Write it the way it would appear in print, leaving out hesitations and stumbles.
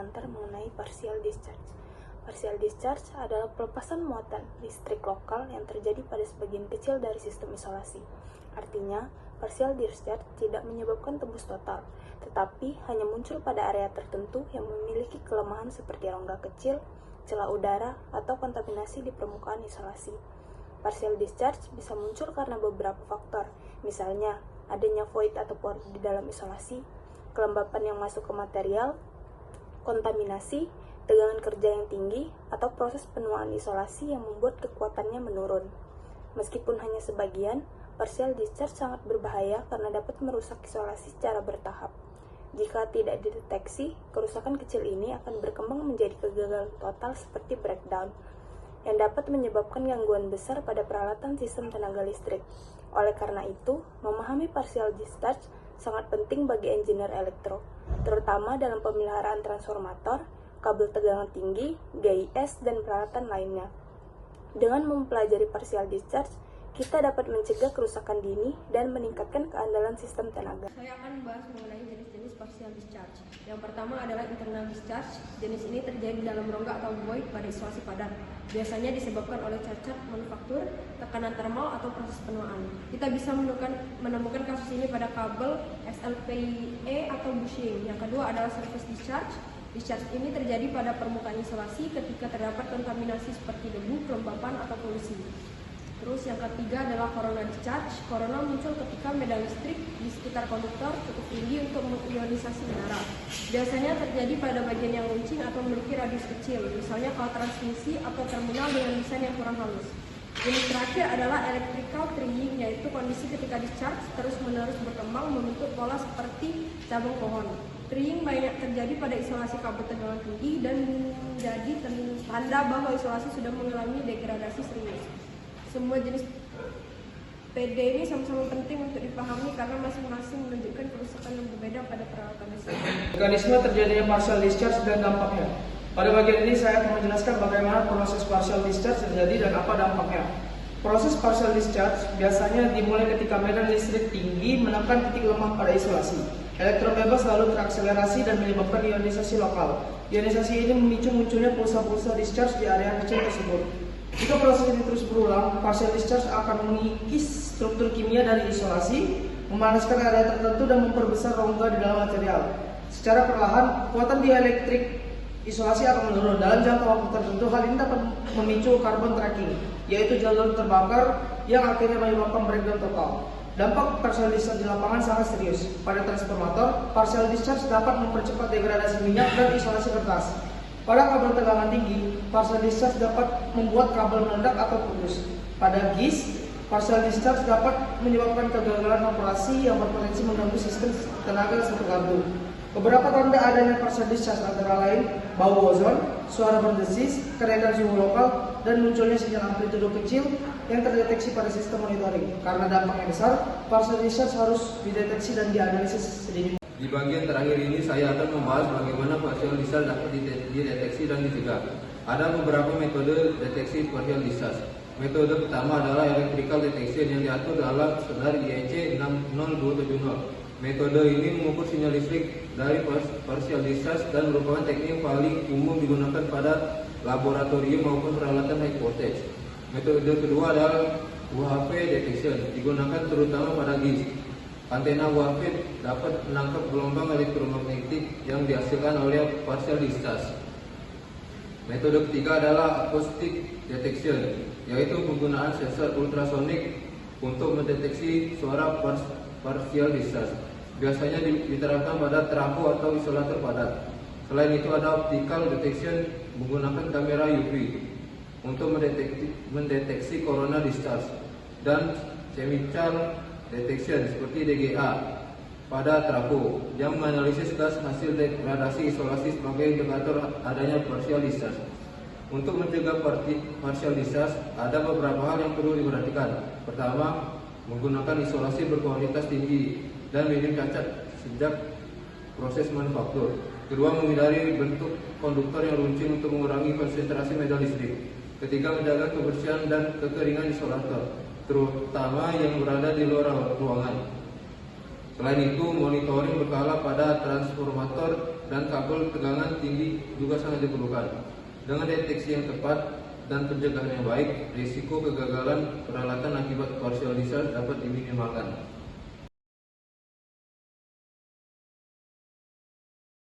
pengantar mengenai partial discharge. Partial discharge adalah pelepasan muatan listrik lokal yang terjadi pada sebagian kecil dari sistem isolasi. Artinya, partial discharge tidak menyebabkan tembus total, tetapi hanya muncul pada area tertentu yang memiliki kelemahan seperti rongga kecil, celah udara, atau kontaminasi di permukaan isolasi. Partial discharge bisa muncul karena beberapa faktor, misalnya adanya void atau pore di dalam isolasi, kelembapan yang masuk ke material, kontaminasi, tegangan kerja yang tinggi, atau proses penuaan isolasi yang membuat kekuatannya menurun. Meskipun hanya sebagian, partial discharge sangat berbahaya karena dapat merusak isolasi secara bertahap. Jika tidak dideteksi, kerusakan kecil ini akan berkembang menjadi kegagalan total seperti breakdown, yang dapat menyebabkan gangguan besar pada peralatan sistem tenaga listrik. Oleh karena itu, memahami partial discharge sangat penting bagi engineer elektro, terutama dalam pemeliharaan transformator, kabel tegangan tinggi, GIS, dan peralatan lainnya. Dengan mempelajari partial discharge, kita dapat mencegah kerusakan dini dan meningkatkan keandalan sistem tenaga. Saya akan membahas mengenai jenis-jenis partial discharge. Yang pertama adalah internal discharge. Jenis ini terjadi dalam rongga atau void pada isolasi padat. Biasanya disebabkan oleh cacat manufaktur, tekanan termal, atau proses penuaan. Kita bisa menemukan kasus ini pada kabel SLPE atau bushing. Yang kedua adalah surface discharge. Discharge ini terjadi pada permukaan isolasi ketika terdapat kontaminasi seperti debu, kelembapan, atau polusi. Terus yang ketiga adalah corona discharge. Corona muncul ketika medan listrik di sekitar konduktor cukup tinggi untuk mengionisasi udara. Biasanya terjadi pada bagian yang runcing atau memiliki radius kecil, misalnya kalau transmisi atau terminal dengan desain yang kurang halus. Jenis terakhir adalah electrical tree, yaitu kondisi ketika discharge terus-menerus berkembang membentuk pola seperti cabang pohon. Treeing banyak terjadi pada isolasi kabel tegangan tinggi dan menjadi tanda bahwa isolasi sudah mengalami degradasi serius. Semua jenis PD ini sama-sama penting untuk dipahami karena masing-masing menunjukkan kerusakan yang berbeda pada peralatan listrik. Mekanisme terjadinya partial discharge dan dampaknya. Pada bagian ini saya akan menjelaskan bagaimana proses partial discharge terjadi dan apa dampaknya. Proses partial discharge biasanya dimulai ketika medan listrik tinggi menekan titik lemah pada isolasi. Elektron bebas lalu terakselerasi dan menyebabkan ionisasi lokal. Ionisasi ini memicu munculnya pulsa-pulsa discharge di area kecil tersebut. Jika proses ini terus berulang, partial discharge akan mengikis struktur kimia dari isolasi, memanaskan area tertentu dan memperbesar rongga di dalam material. Secara perlahan, kekuatan dieelektrik isolasi akan menurun. Dalam jangka waktu tertentu, hal ini dapat memicu carbon tracking, yaitu jalur terbakar yang akhirnya menyebabkan breakdown total. Dampak partial discharge di lapangan sangat serius. Pada transformator, partial discharge dapat mempercepat degradasi minyak dan isolasi kertas. Pada kabel tegangan tinggi, partial discharge dapat membuat kabel meledak atau putus. Pada GIS, partial discharge dapat menyebabkan kegagalan operasi yang berpotensi mengganggu sistem tenaga satu gabung. Beberapa tanda adanya partial discharge antara lain bau ozon, suara berdesis, kenaikan suhu lokal, dan munculnya sinyal amplitudo kecil yang terdeteksi pada sistem monitoring. Karena dampaknya besar, partial discharge harus dideteksi dan dianalisis sedini. Di bagian terakhir ini saya akan membahas bagaimana partial discharge dapat dideteksi dan dicegah. Ada beberapa metode deteksi partial discharge. Metode pertama adalah electrical detection yang diatur dalam standar IEC 60270. Metode ini mengukur sinyal listrik dari partial discharge dan merupakan teknik yang paling umum digunakan pada laboratorium maupun peralatan high voltage. Metode kedua adalah UHV detection, digunakan terutama pada GIS. Antena UHV dapat menangkap gelombang elektromagnetik yang dihasilkan oleh partial discharge. Metode ketiga adalah acoustic detection, yaitu penggunaan sensor ultrasonik untuk mendeteksi suara partial discharge. Biasanya diterapkan pada trafo atau isolator padat. Selain itu ada optical detection menggunakan kamera UV untuk mendeteksi corona discharge dan chemical detection seperti DGA pada trafo yang menganalisis gas hasil degradasi isolasi sebagai indikator adanya partial discharge. Untuk mencegah partial discharge ada beberapa hal yang perlu diperhatikan. Pertama, menggunakan isolasi berkualitas tinggi dan minim cacat sejak proses manufaktur. Kedua, menghindari bentuk konduktor yang runcing untuk mengurangi konsentrasi medan listrik. Ketiga, menjaga kebersihan dan kekeringan isolator, terutama yang berada di luar ruangan. Selain itu, monitoring berkala pada transformator dan kabel tegangan tinggi juga sangat diperlukan. Dengan deteksi yang tepat dan pencegahan yang baik, risiko kegagalan peralatan akibat partial discharge dapat diminimalkan.